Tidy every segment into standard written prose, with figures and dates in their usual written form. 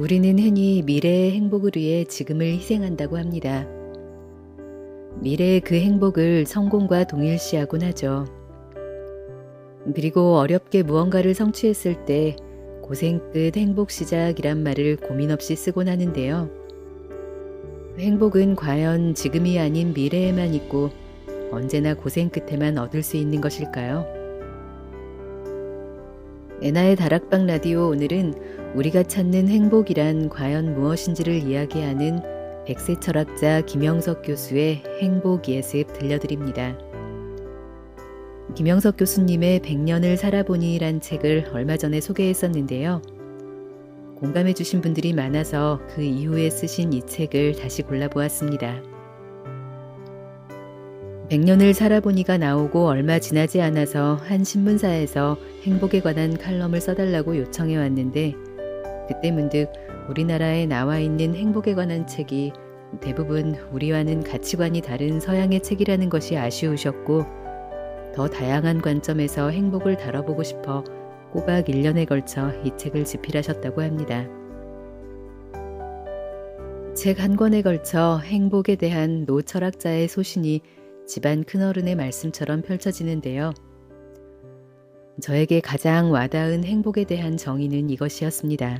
우리는 흔히 미래의 행복을 위해 지금을 희생한다고 합니다. 미래의 그 행복을 성공과 동일시하곤 하죠. 그리고 어렵게 무언가를 성취했을 때 고생 끝 행복 시작이란 말을 고민 없이 쓰곤 하는데요. 행복은 과연 지금이 아닌 미래에만 있고 언제나 고생 끝에만 얻을 수 있는 것일까요? 에나의 다락방 라디오, 오늘은 우리가 찾는 행복이란 과연 무엇인지를 이야기하는 백세 철학자 김영석 교수의 행복 예습 들려드립니다. 김영석 교수님의 100년을 살아보니란 책을 얼마 전에 소개했었는데요. 공감해 주신 분들이 많아서 그 이후에 쓰신 이 책을 다시 골라보았습니다. 100년을 살아보니가 나오고 얼마 지나지 않아서 한 신문사에서 행복에 관한 칼럼을 써달라고 요청해 왔는데, 그때 문득 우리나라에 나와 있는 행복에 관한 책이 대부분 우리와는 가치관이 다른 서양의 책이라는 것이 아쉬우셨고, 더 다양한 관점에서 행복을 다뤄보고 싶어 꼬박 1년에 걸쳐 이 책을 집필하셨다고 합니다. 책 한 권에 걸쳐 행복에 대한 노 철학자의 소신이 집안 큰어른의 말씀처럼 펼쳐지는데요. 저에게 가장 와닿은 행복에 대한 정의는 이것이었습니다.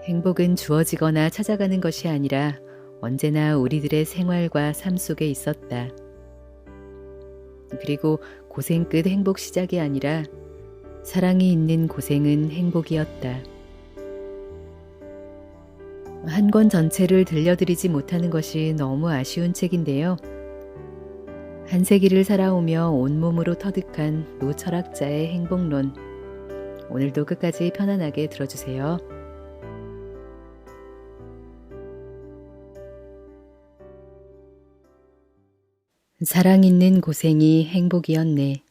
행복은 주어지거나 찾아가는 것이 아니라 언제나 우리들의 생활과 삶 속에 있었다. 그리고 고생 끝 행복 시작이 아니라 사랑이 있는 고생은 행복이었다. 한 권 전체를 들려드리지 못하는 것이 너무 아쉬운 책인데요. 한 세기를 살아오며 온몸으로 터득한 노 철학자의 행복론, 오늘도 끝까지 편안하게 들어주세요. 사랑 있는 고생이 행복이었네.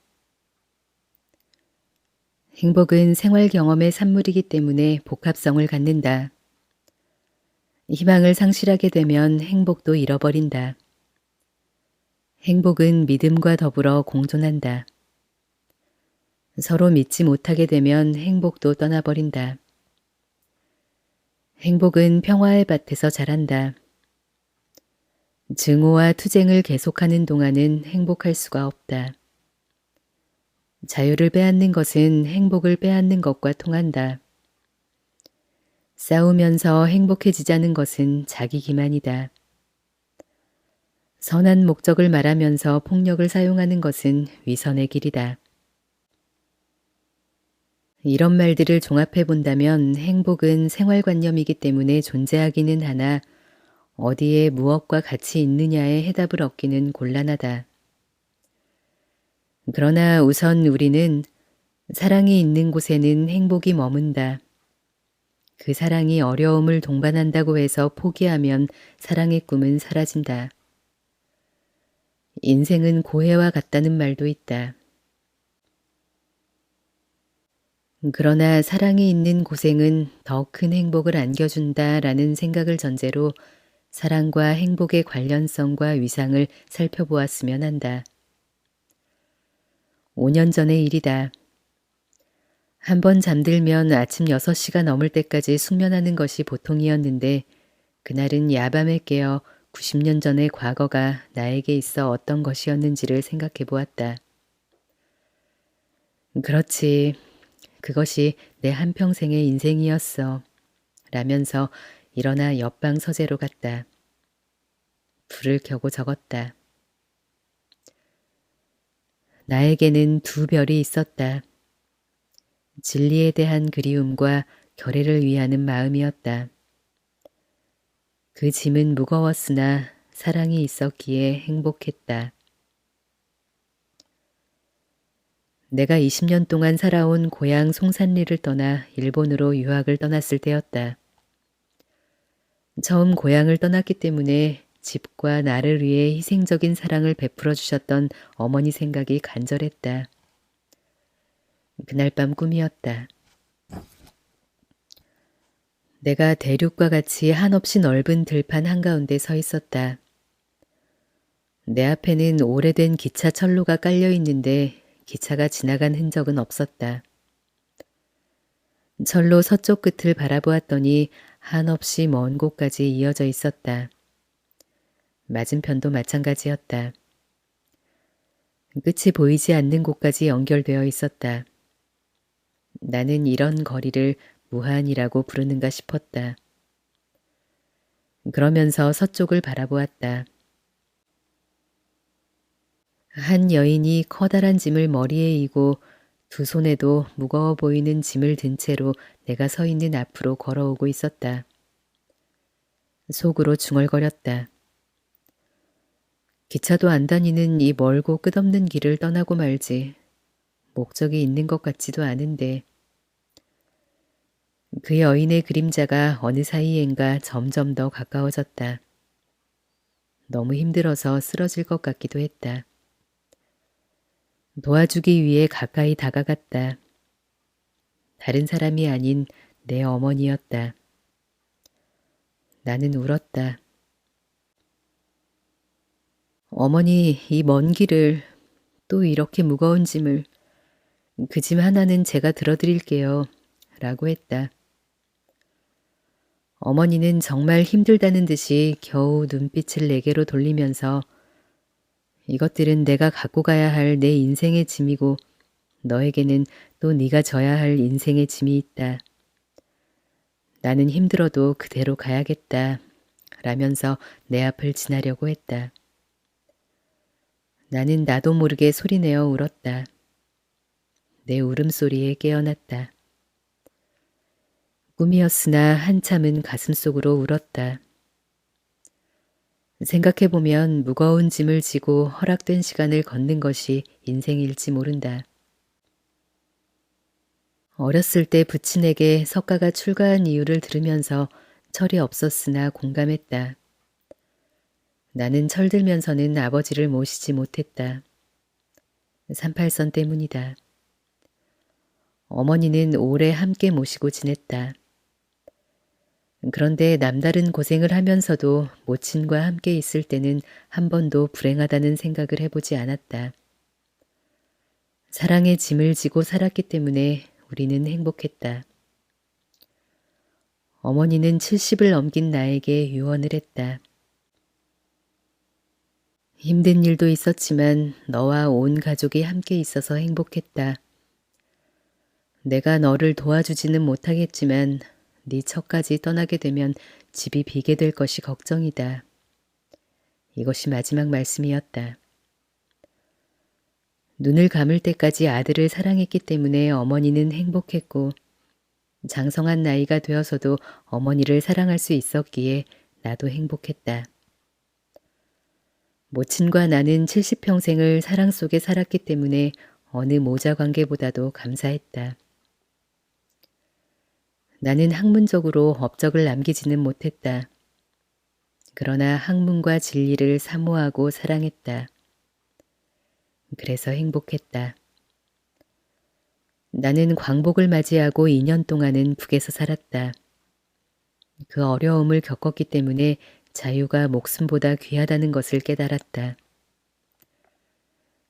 행복은 생활 경험의 산물이기 때문에 복합성을 갖는다. 희망을 상실하게 되면 행복도 잃어버린다. 행복은 믿음과 더불어 공존한다. 서로 믿지 못하게 되면 행복도 떠나버린다. 행복은 평화의 밭에서 자란다. 증오와 투쟁을 계속하는 동안은 행복할 수가 없다. 자유를 빼앗는 것은 행복을 빼앗는 것과 통한다. 싸우면서 행복해지자는 것은 자기 기만이다. 선한 목적을 말하면서 폭력을 사용하는 것은 위선의 길이다. 이런 말들을 종합해 본다면 행복은 생활관념이기 때문에 존재하기는 하나 어디에 무엇과 같이 있느냐의 해답을 얻기는 곤란하다. 그러나 우선 우리는 사랑이 있는 곳에는 행복이 머문다. 그 사랑이 어려움을 동반한다고 해서 포기하면 사랑의 꿈은 사라진다. 인생은 고해와 같다는 말도 있다. 그러나 사랑이 있는 고생은 더 큰 행복을 안겨준다라는 생각을 전제로 사랑과 행복의 관련성과 위상을 살펴보았으면 한다. 5년 전의 일이다. 한 번 잠들면 아침 6시가 넘을 때까지 숙면하는 것이 보통이었는데, 그날은 야밤에 깨어 90년 전의 과거가 나에게 있어 어떤 것이었는지를 생각해 보았다. 그렇지, 그것이 내 한평생의 인생이었어. 라면서 일어나 옆방 서재로 갔다. 불을 켜고 적었다. 나에게는 두 별이 있었다. 진리에 대한 그리움과 결의를 위하는 마음이었다. 그 짐은 무거웠으나 사랑이 있었기에 행복했다. 내가 20년 동안 살아온 고향 송산리를 떠나 일본으로 유학을 떠났을 때였다. 처음 고향을 떠났기 때문에 집과 나를 위해 희생적인 사랑을 베풀어 주셨던 어머니 생각이 간절했다. 그날 밤 꿈이었다. 내가 대륙과 같이 한없이 넓은 들판 한가운데 서 있었다. 내 앞에는 오래된 기차 철로가 깔려 있는데 기차가 지나간 흔적은 없었다. 절로 서쪽 끝을 바라보았더니 한없이 먼 곳까지 이어져 있었다. 맞은편도 마찬가지였다. 끝이 보이지 않는 곳까지 연결되어 있었다. 나는 이런 거리를 무한이라고 부르는가 싶었다. 그러면서 서쪽을 바라보았다. 한 여인이 커다란 짐을 머리에 이고 두 손에도 무거워 보이는 짐을 든 채로 내가 서 있는 앞으로 걸어오고 있었다. 속으로 중얼거렸다. 기차도 안 다니는 이 멀고 끝없는 길을 떠나고 말지. 목적이 있는 것 같지도 않은데. 그 여인의 그림자가 어느 사이엔가 점점 더 가까워졌다. 너무 힘들어서 쓰러질 것 같기도 했다. 도와주기 위해 가까이 다가갔다. 다른 사람이 아닌 내 어머니였다. 나는 울었다. 어머니, 이 먼 길을, 또 이렇게 무거운 짐을, 그 짐 하나는 제가 들어드릴게요. 라고 했다. 어머니는 정말 힘들다는 듯이 겨우 눈빛을 내게로 돌리면서 이것들은 내가 갖고 가야 할 내 인생의 짐이고 너에게는 또 네가 져야 할 인생의 짐이 있다. 나는 힘들어도 그대로 가야겠다. 라면서 내 앞을 지나려고 했다. 나는 나도 모르게 소리내어 울었다. 내 울음소리에 깨어났다. 꿈이었으나 한참은 가슴속으로 울었다. 생각해보면 무거운 짐을 지고 허락된 시간을 걷는 것이 인생일지 모른다. 어렸을 때 부친에게 석가가 출가한 이유를 들으면서 철이 없었으나 공감했다. 나는 철들면서는 아버지를 모시지 못했다. 38선 때문이다. 어머니는 오래 함께 모시고 지냈다. 그런데 남다른 고생을 하면서도 모친과 함께 있을 때는 한 번도 불행하다는 생각을 해보지 않았다. 사랑의 짐을 지고 살았기 때문에 우리는 행복했다. 어머니는 70을 넘긴 나에게 유언을 했다. 힘든 일도 있었지만 너와 온 가족이 함께 있어서 행복했다. 내가 너를 도와주지는 못하겠지만 네 처까지 떠나게 되면 집이 비게 될 것이 걱정이다. 이것이 마지막 말씀이었다. 눈을 감을 때까지 아들을 사랑했기 때문에 어머니는 행복했고 장성한 나이가 되어서도 어머니를 사랑할 수 있었기에 나도 행복했다. 모친과 나는 70평생을 사랑 속에 살았기 때문에 어느 모자 관계보다도 감사했다. 나는 학문적으로 업적을 남기지는 못했다. 그러나 학문과 진리를 사모하고 사랑했다. 그래서 행복했다. 나는 광복을 맞이하고 2년 동안은 북에서 살았다. 그 어려움을 겪었기 때문에 자유가 목숨보다 귀하다는 것을 깨달았다.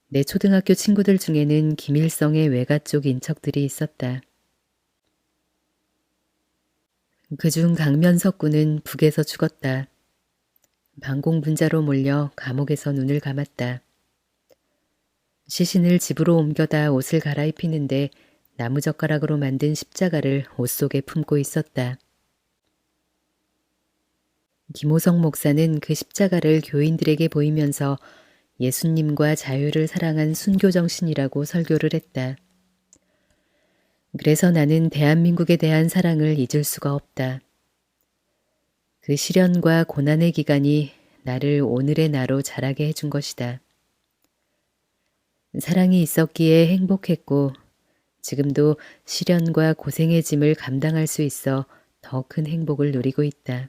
내 초등학교 친구들 중에는 김일성의 외가 쪽 인척들이 있었다. 그중 강면석군은 북에서 죽었다. 반공분자로 몰려 감옥에서 눈을 감았다. 시신을 집으로 옮겨다 옷을 갈아입히는데 나무젓가락으로 만든 십자가를 옷 속에 품고 있었다. 김호성 목사는 그 십자가를 교인들에게 보이면서 예수님과 자유를 사랑한 순교 정신이라고 설교를 했다. 그래서 나는 대한민국에 대한 사랑을 잊을 수가 없다. 그 시련과 고난의 기간이 나를 오늘의 나로 자라게 해준 것이다. 사랑이 있었기에 행복했고 지금도 시련과 고생의 짐을 감당할 수 있어 더 큰 행복을 누리고 있다.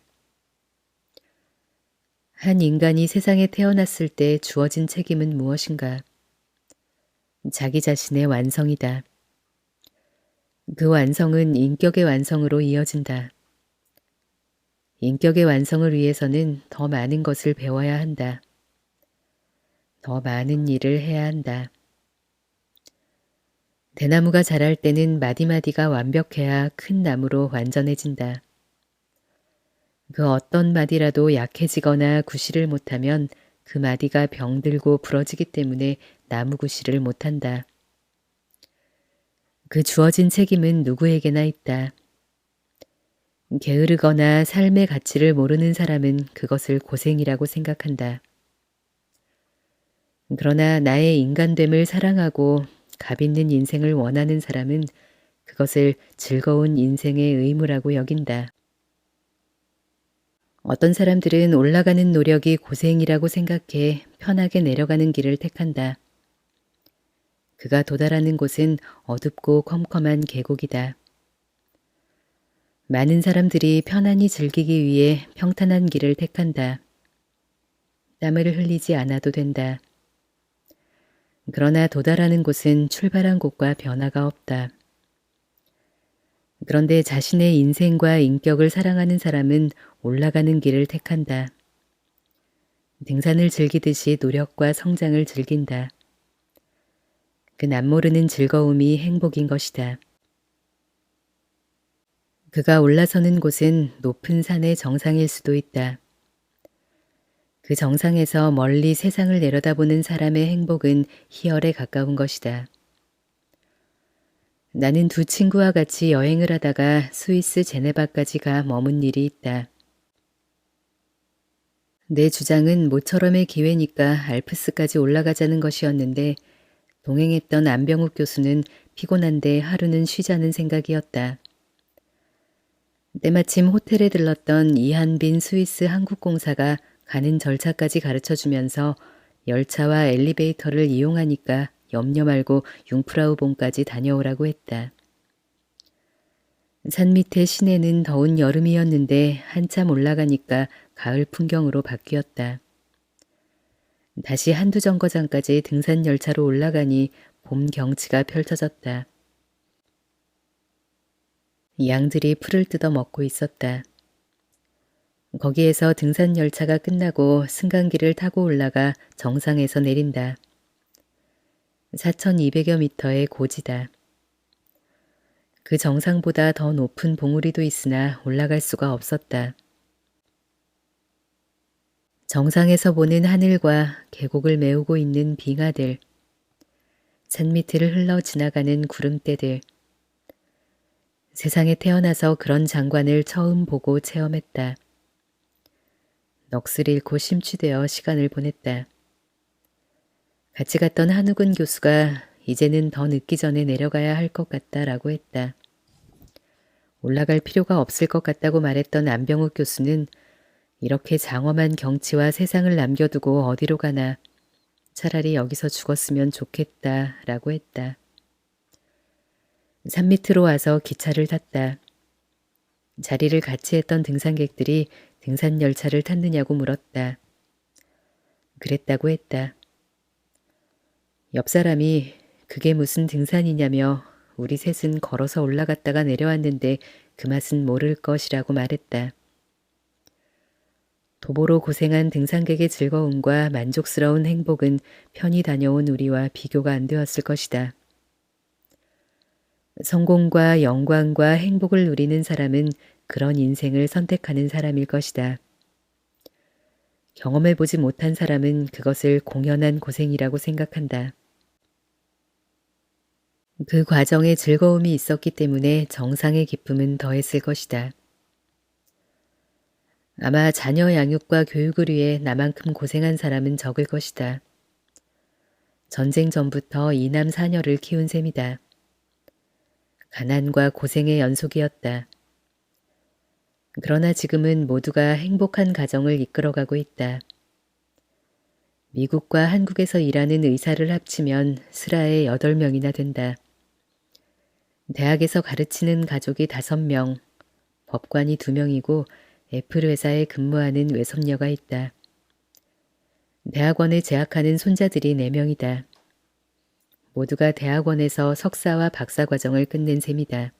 한 인간이 세상에 태어났을 때 주어진 책임은 무엇인가? 자기 자신의 완성이다. 그 완성은 인격의 완성으로 이어진다. 인격의 완성을 위해서는 더 많은 것을 배워야 한다. 더 많은 일을 해야 한다. 대나무가 자랄 때는 마디마디가 완벽해야 큰 나무로 완전해진다. 그 어떤 마디라도 약해지거나 구실을 못하면 그 마디가 병들고 부러지기 때문에 나무 구실을 못한다. 그 주어진 책임은 누구에게나 있다. 게으르거나 삶의 가치를 모르는 사람은 그것을 고생이라고 생각한다. 그러나 나의 인간됨을 사랑하고 값 있는 인생을 원하는 사람은 그것을 즐거운 인생의 의무라고 여긴다. 어떤 사람들은 올라가는 노력이 고생이라고 생각해 편하게 내려가는 길을 택한다. 그가 도달하는 곳은 어둡고 컴컴한 계곡이다. 많은 사람들이 편안히 즐기기 위해 평탄한 길을 택한다. 땀을 흘리지 않아도 된다. 그러나 도달하는 곳은 출발한 곳과 변화가 없다. 그런데 자신의 인생과 인격을 사랑하는 사람은 올라가는 길을 택한다. 등산을 즐기듯이 노력과 성장을 즐긴다. 그 남모르는 즐거움이 행복인 것이다. 그가 올라서는 곳은 높은 산의 정상일 수도 있다. 그 정상에서 멀리 세상을 내려다보는 사람의 행복은 희열에 가까운 것이다. 나는 두 친구와 같이 여행을 하다가 스위스 제네바까지 가 머문 일이 있다. 내 주장은 모처럼의 기회니까 알프스까지 올라가자는 것이었는데 동행했던 안병욱 교수는 피곤한데 하루는 쉬자는 생각이었다. 때마침 호텔에 들렀던 이한빈 스위스 한국공사가 가는 절차까지 가르쳐주면서 열차와 엘리베이터를 이용하니까 염려 말고 융프라우봉까지 다녀오라고 했다. 산 밑의 시내는 더운 여름이었는데 한참 올라가니까 가을 풍경으로 바뀌었다. 다시 한두 정거장까지 등산 열차로 올라가니 봄 경치가 펼쳐졌다. 양들이 풀을 뜯어 먹고 있었다. 거기에서 등산 열차가 끝나고 승강기를 타고 올라가 정상에서 내린다. 4,200여 미터의 고지다. 그 정상보다 더 높은 봉우리도 있으나 올라갈 수가 없었다. 정상에서 보는 하늘과 계곡을 메우고 있는 빙하들, 산 밑을 흘러 지나가는 구름대들, 세상에 태어나서 그런 장관을 처음 보고 체험했다. 넋을 잃고 심취되어 시간을 보냈다. 같이 갔던 한우근 교수가 이제는 더 늦기 전에 내려가야 할 것 같다라고 했다. 올라갈 필요가 없을 것 같다고 말했던 안병욱 교수는 이렇게 장엄한 경치와 세상을 남겨두고 어디로 가나 차라리 여기서 죽었으면 좋겠다라고 했다. 산 밑으로 와서 기차를 탔다. 자리를 같이 했던 등산객들이 등산 열차를 탔느냐고 물었다. 그랬다고 했다. 옆 사람이 그게 무슨 등산이냐며 우리 셋은 걸어서 올라갔다가 내려왔는데 그 맛은 모를 것이라고 말했다. 도보로 고생한 등산객의 즐거움과 만족스러운 행복은 편히 다녀온 우리와 비교가 안 되었을 것이다. 성공과 영광과 행복을 누리는 사람은 그런 인생을 선택하는 사람일 것이다. 경험해보지 못한 사람은 그것을 공연한 고생이라고 생각한다. 그 과정에 즐거움이 있었기 때문에 정상의 기쁨은 더했을 것이다. 아마 자녀 양육과 교육을 위해 나만큼 고생한 사람은 적을 것이다. 전쟁 전부터 이남 사녀를 키운 셈이다. 가난과 고생의 연속이었다. 그러나 지금은 모두가 행복한 가정을 이끌어가고 있다. 미국과 한국에서 일하는 의사를 합치면 슬하에 8명이나 된다. 대학에서 가르치는 가족이 5명, 법관이 2명이고 애플 회사에 근무하는 외손녀가 있다. 대학원에 재학하는 손자들이 4명이다. 모두가 대학원에서 석사와 박사 과정을 끝낸 셈이다.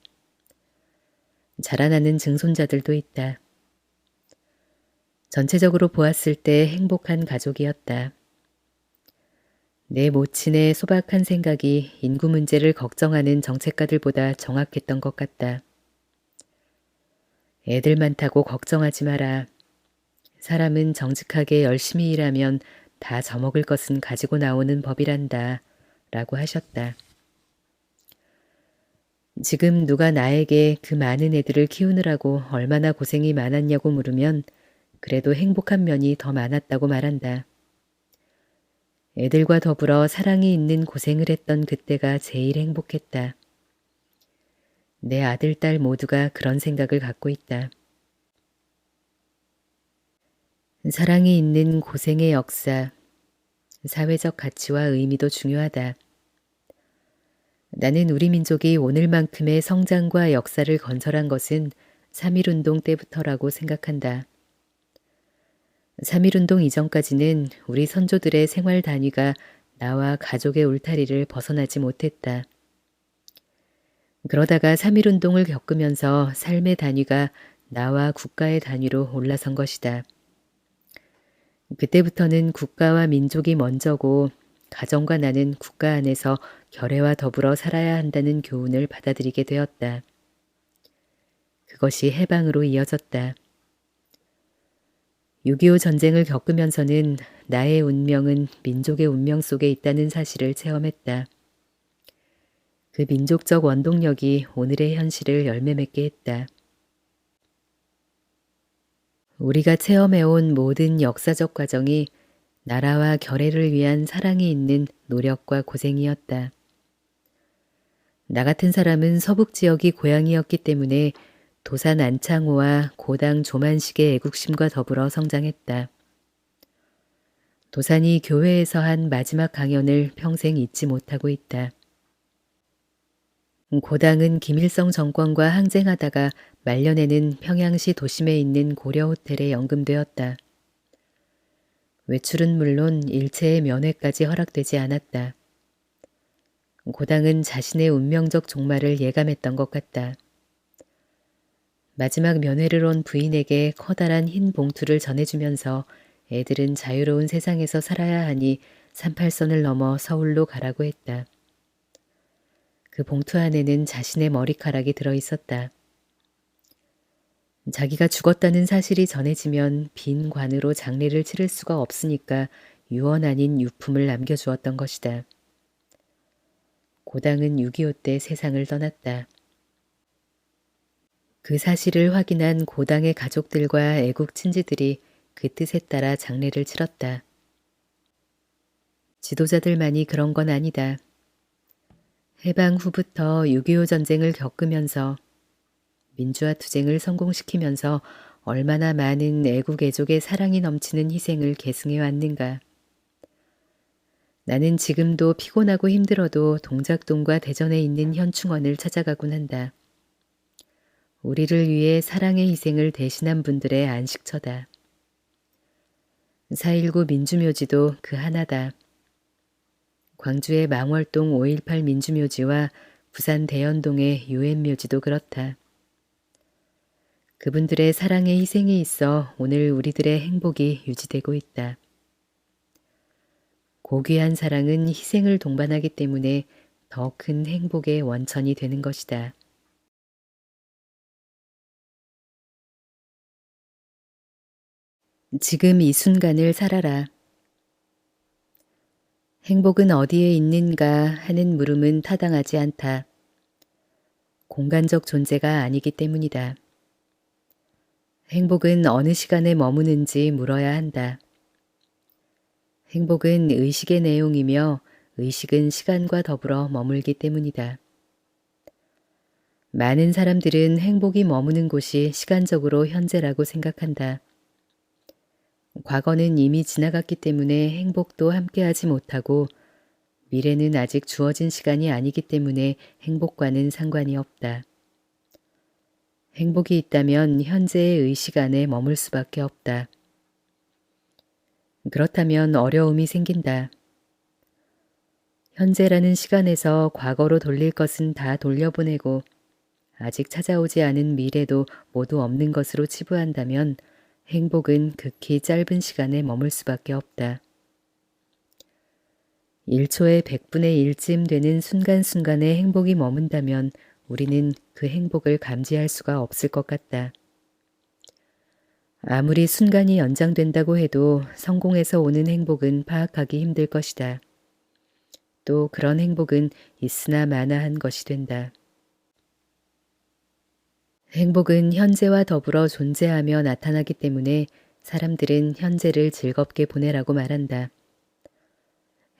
자라나는 증손자들도 있다. 전체적으로 보았을 때 행복한 가족이었다. 내 모친의 소박한 생각이 인구 문제를 걱정하는 정책가들보다 정확했던 것 같다. 애들 많다고 걱정하지 마라. 사람은 정직하게 열심히 일하면 다 져먹을 것은 가지고 나오는 법이란다. 라고 하셨다. 지금 누가 나에게 그 많은 애들을 키우느라고 얼마나 고생이 많았냐고 물으면 그래도 행복한 면이 더 많았다고 말한다. 애들과 더불어 사랑이 있는 고생을 했던 그때가 제일 행복했다. 내 아들, 딸 모두가 그런 생각을 갖고 있다. 사랑이 있는 고생의 역사, 사회적 가치와 의미도 중요하다. 나는 우리 민족이 오늘만큼의 성장과 역사를 건설한 것은 3.1운동 때부터라고 생각한다. 3.1운동 이전까지는 우리 선조들의 생활 단위가 나와 가족의 울타리를 벗어나지 못했다. 그러다가 3.1운동을 겪으면서 삶의 단위가 나와 국가의 단위로 올라선 것이다. 그때부터는 국가와 민족이 먼저고 가정과 나는 국가 안에서 결애와 더불어 살아야 한다는 교훈을 받아들이게 되었다. 그것이 해방으로 이어졌다. 6.25 전쟁을 겪으면서는 나의 운명은 민족의 운명 속에 있다는 사실을 체험했다. 그 민족적 원동력이 오늘의 현실을 열매 맺게 했다. 우리가 체험해온 모든 역사적 과정이 나라와 결애를 위한 사랑이 있는 노력과 고생이었다. 나 같은 사람은 서북 지역이 고향이었기 때문에 도산 안창호와 고당 조만식의 애국심과 더불어 성장했다. 도산이 교회에서 한 마지막 강연을 평생 잊지 못하고 있다. 고당은 김일성 정권과 항쟁하다가 말년에는 평양시 도심에 있는 고려 호텔에 연금되었다. 외출은 물론 일체의 면회까지 허락되지 않았다. 고당은 자신의 운명적 종말을 예감했던 것 같다. 마지막 면회를 온 부인에게 커다란 흰 봉투를 전해주면서 애들은 자유로운 세상에서 살아야 하니 38선을 넘어 서울로 가라고 했다. 그 봉투 안에는 자신의 머리카락이 들어있었다. 자기가 죽었다는 사실이 전해지면 빈 관으로 장례를 치를 수가 없으니까 유언 아닌 유품을 남겨주었던 것이다. 고당은 6.25 때 세상을 떠났다. 그 사실을 확인한 고당의 가족들과 애국 친지들이 그 뜻에 따라 장례를 치렀다. 지도자들만이 그런 건 아니다. 해방 후부터 6.25 전쟁을 겪으면서 민주화 투쟁을 성공시키면서 얼마나 많은 애국 애족의 사랑이 넘치는 희생을 계승해 왔는가. 나는 지금도 피곤하고 힘들어도 동작동과 대전에 있는 현충원을 찾아가곤 한다. 우리를 위해 사랑의 희생을 대신한 분들의 안식처다. 4.19 민주묘지도 그 하나다. 광주의 망월동 5.18 민주묘지와 부산 대연동의 유엔묘지도 그렇다. 그분들의 사랑의 희생이 있어 오늘 우리들의 행복이 유지되고 있다. 고귀한 사랑은 희생을 동반하기 때문에 더 큰 행복의 원천이 되는 것이다. 지금 이 순간을 살아라. 행복은 어디에 있는가 하는 물음은 타당하지 않다. 공간적 존재가 아니기 때문이다. 행복은 어느 시간에 머무는지 물어야 한다. 행복은 의식의 내용이며 의식은 시간과 더불어 머물기 때문이다. 많은 사람들은 행복이 머무는 곳이 시간적으로 현재라고 생각한다. 과거는 이미 지나갔기 때문에 행복도 함께하지 못하고 미래는 아직 주어진 시간이 아니기 때문에 행복과는 상관이 없다. 행복이 있다면 현재의 의식 안에 머물 수밖에 없다. 그렇다면 어려움이 생긴다. 현재라는 시간에서 과거로 돌릴 것은 다 돌려보내고 아직 찾아오지 않은 미래도 모두 없는 것으로 치부한다면 행복은 극히 짧은 시간에 머물 수밖에 없다. 1초에 100분의 1쯤 되는 순간순간의 행복이 머문다면 우리는 그 행복을 감지할 수가 없을 것 같다. 아무리 순간이 연장된다고 해도 성공에서 오는 행복은 파악하기 힘들 것이다. 또 그런 행복은 있으나 마나한 것이 된다. 행복은 현재와 더불어 존재하며 나타나기 때문에 사람들은 현재를 즐겁게 보내라고 말한다.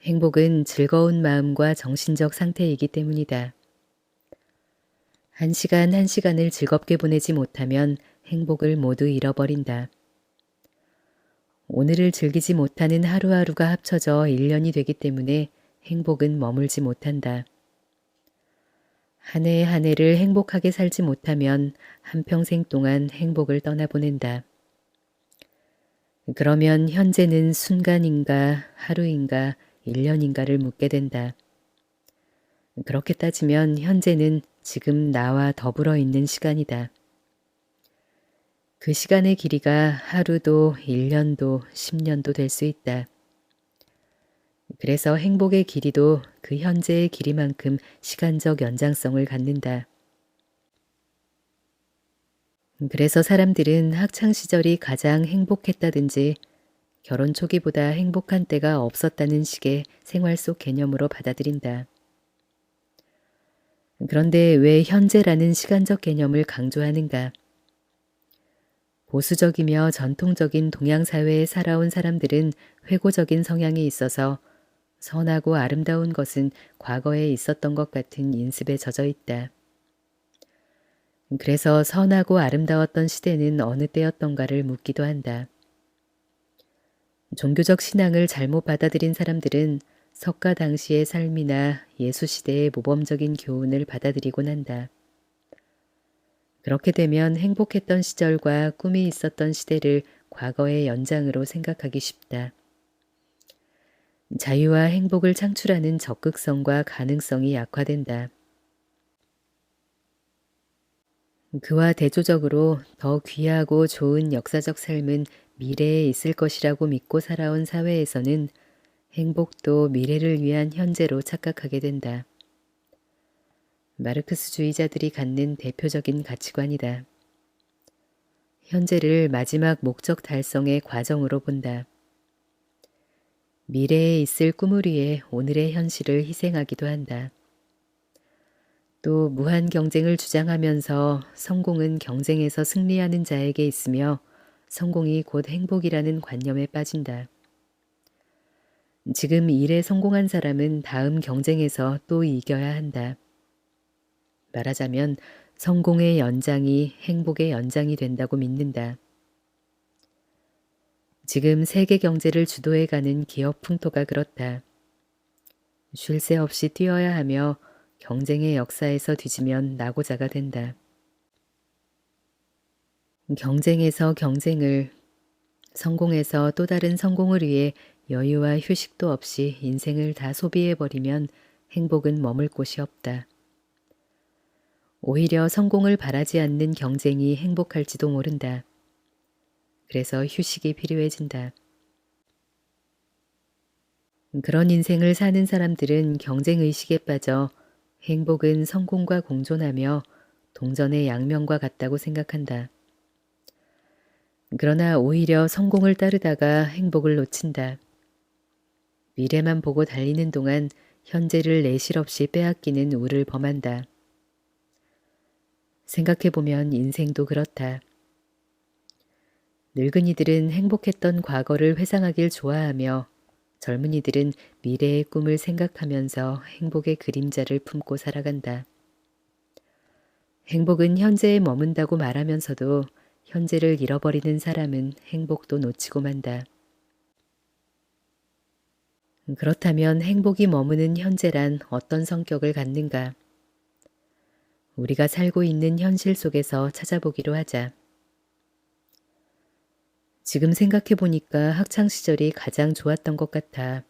행복은 즐거운 마음과 정신적 상태이기 때문이다. 한 시간 한 시간을 즐겁게 보내지 못하면 행복을 모두 잃어버린다. 오늘을 즐기지 못하는 하루하루가 합쳐져 1년이 되기 때문에 행복은 머물지 못한다. 한 해 한 해를 행복하게 살지 못하면 한평생 동안 행복을 떠나보낸다. 그러면 현재는 순간인가 하루인가 1년인가를 묻게 된다. 그렇게 따지면 현재는 지금 나와 더불어 있는 시간이다. 그 시간의 길이가 하루도 1년도 10년도 될 수 있다. 그래서 행복의 길이도 그 현재의 길이만큼 시간적 연장성을 갖는다. 그래서 사람들은 학창시절이 가장 행복했다든지 결혼 초기보다 행복한 때가 없었다는 식의 생활 속 개념으로 받아들인다. 그런데 왜 현재라는 시간적 개념을 강조하는가? 보수적이며 전통적인 동양 사회에 살아온 사람들은 회고적인 성향이 있어서 선하고 아름다운 것은 과거에 있었던 것 같은 인습에 젖어 있다. 그래서 선하고 아름다웠던 시대는 어느 때였던가를 묻기도 한다. 종교적 신앙을 잘못 받아들인 사람들은 석가 당시의 삶이나 예수 시대의 모범적인 교훈을 받아들이곤 한다. 그렇게 되면 행복했던 시절과 꿈이 있었던 시대를 과거의 연장으로 생각하기 쉽다. 자유와 행복을 창출하는 적극성과 가능성이 약화된다. 그와 대조적으로 더 귀하고 좋은 역사적 삶은 미래에 있을 것이라고 믿고 살아온 사회에서는 행복도 미래를 위한 현재로 착각하게 된다. 마르크스주의자들이 갖는 대표적인 가치관이다. 현재를 마지막 목적 달성의 과정으로 본다. 미래에 있을 꿈을 위해 오늘의 현실을 희생하기도 한다. 또 무한 경쟁을 주장하면서 성공은 경쟁에서 승리하는 자에게 있으며 성공이 곧 행복이라는 관념에 빠진다. 지금 일에 성공한 사람은 다음 경쟁에서 또 이겨야 한다. 말하자면 성공의 연장이 행복의 연장이 된다고 믿는다. 지금 세계 경제를 주도해가는 기업 풍토가 그렇다. 쉴 새 없이 뛰어야 하며 경쟁의 역사에서 뒤지면 낙오자가 된다. 경쟁에서 경쟁을, 성공에서 또 다른 성공을 위해 여유와 휴식도 없이 인생을 다 소비해버리면 행복은 머물 곳이 없다. 오히려 성공을 바라지 않는 경쟁이 행복할지도 모른다. 그래서 휴식이 필요해진다. 그런 인생을 사는 사람들은 경쟁의식에 빠져 행복은 성공과 공존하며 동전의 양면과 같다고 생각한다. 그러나 오히려 성공을 따르다가 행복을 놓친다. 미래만 보고 달리는 동안 현재를 내실 없이 빼앗기는 우를 범한다. 생각해보면 인생도 그렇다. 늙은이들은 행복했던 과거를 회상하길 좋아하며 젊은이들은 미래의 꿈을 생각하면서 행복의 그림자를 품고 살아간다. 행복은 현재에 머문다고 말하면서도 현재를 잃어버리는 사람은 행복도 놓치고 만다. 그렇다면 행복이 머무는 현재란 어떤 성격을 갖는가? 우리가 살고 있는 현실 속에서 찾아보기로 하자. 지금 생각해보니까 학창시절이 가장 좋았던 것 같아.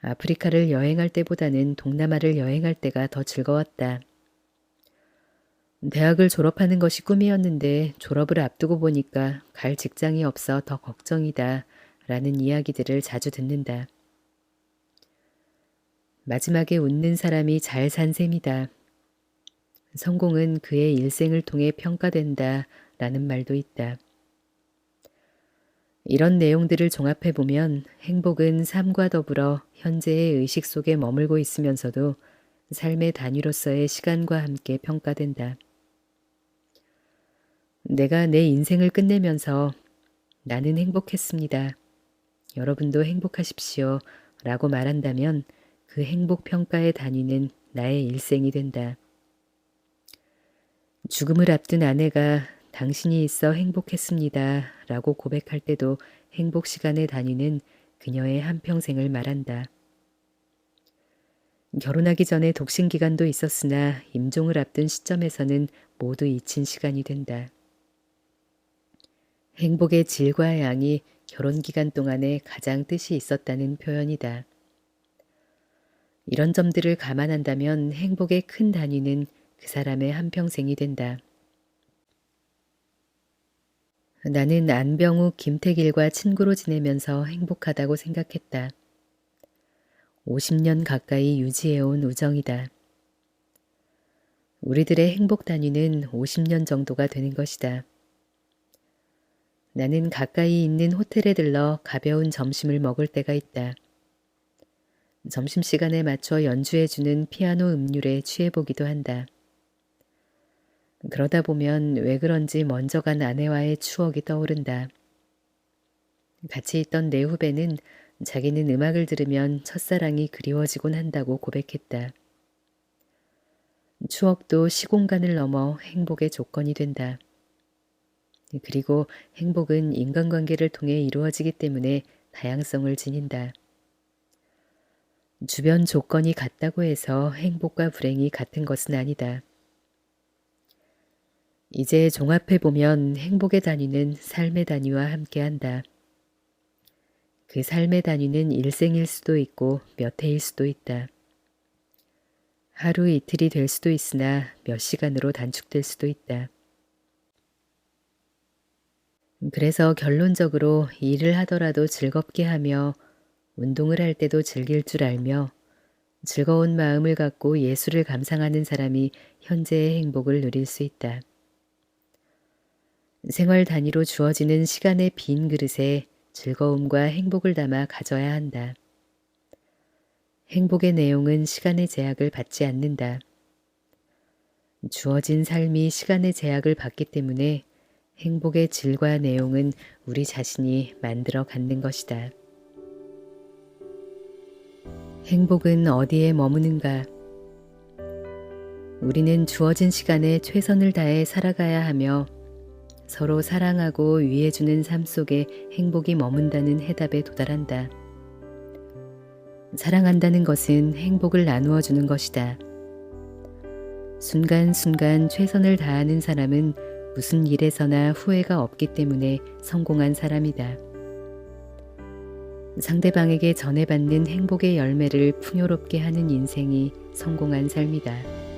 아프리카를 여행할 때보다는 동남아를 여행할 때가 더 즐거웠다. 대학을 졸업하는 것이 꿈이었는데 졸업을 앞두고 보니까 갈 직장이 없어 더 걱정이다 라는 이야기들을 자주 듣는다. 마지막에 웃는 사람이 잘 산 셈이다. 성공은 그의 일생을 통해 평가된다 라는 말도 있다. 이런 내용들을 종합해보면 행복은 삶과 더불어 현재의 의식 속에 머물고 있으면서도 삶의 단위로서의 시간과 함께 평가된다. 내가 내 인생을 끝내면서 나는 행복했습니다. 여러분도 행복하십시오 라고 말한다면 그 행복 평가의 단위는 나의 일생이 된다. 죽음을 앞둔 아내가 당신이 있어 행복했습니다 라고 고백할 때도 행복 시간의 단위는 그녀의 한평생을 말한다. 결혼하기 전에 독신 기간도 있었으나 임종을 앞둔 시점에서는 모두 잊힌 시간이 된다. 행복의 질과 양이 결혼 기간 동안에 가장 뜻이 있었다는 표현이다. 이런 점들을 감안한다면 행복의 큰 단위는 그 사람의 한평생이 된다. 나는 안병욱, 김태길과 친구로 지내면서 행복하다고 생각했다. 50년 가까이 유지해온 우정이다. 우리들의 행복 단위는 50년 정도가 되는 것이다. 나는 가까이 있는 호텔에 들러 가벼운 점심을 먹을 때가 있다. 점심시간에 맞춰 연주해주는 피아노 음률에 취해보기도 한다. 그러다 보면 왜 그런지 먼저 간 아내와의 추억이 떠오른다. 같이 있던 내 후배는 자기는 음악을 들으면 첫사랑이 그리워지곤 한다고 고백했다. 추억도 시공간을 넘어 행복의 조건이 된다. 그리고 행복은 인간관계를 통해 이루어지기 때문에 다양성을 지닌다. 주변 조건이 같다고 해서 행복과 불행이 같은 것은 아니다. 이제 종합해보면 행복의 단위는 삶의 단위와 함께한다. 그 삶의 단위는 일생일 수도 있고 몇 해일 수도 있다. 하루 이틀이 될 수도 있으나 몇 시간으로 단축될 수도 있다. 그래서 결론적으로 일을 하더라도 즐겁게 하며 운동을 할 때도 즐길 줄 알며 즐거운 마음을 갖고 예술을 감상하는 사람이 현재의 행복을 누릴 수 있다. 생활 단위로 주어지는 시간의 빈 그릇에 즐거움과 행복을 담아 가져야 한다. 행복의 내용은 시간의 제약을 받지 않는다. 주어진 삶이 시간의 제약을 받기 때문에 행복의 질과 내용은 우리 자신이 만들어 갖는 것이다. 행복은 어디에 머무는가? 우리는 주어진 시간에 최선을 다해 살아가야 하며 서로 사랑하고 위해주는 삶 속에 행복이 머문다는 해답에 도달한다. 사랑한다는 것은 행복을 나누어 주는 것이다. 순간순간 최선을 다하는 사람은 무슨 일에서나 후회가 없기 때문에 성공한 사람이다. 상대방에게 전해받는 행복의 열매를 풍요롭게 하는 인생이 성공한 삶이다.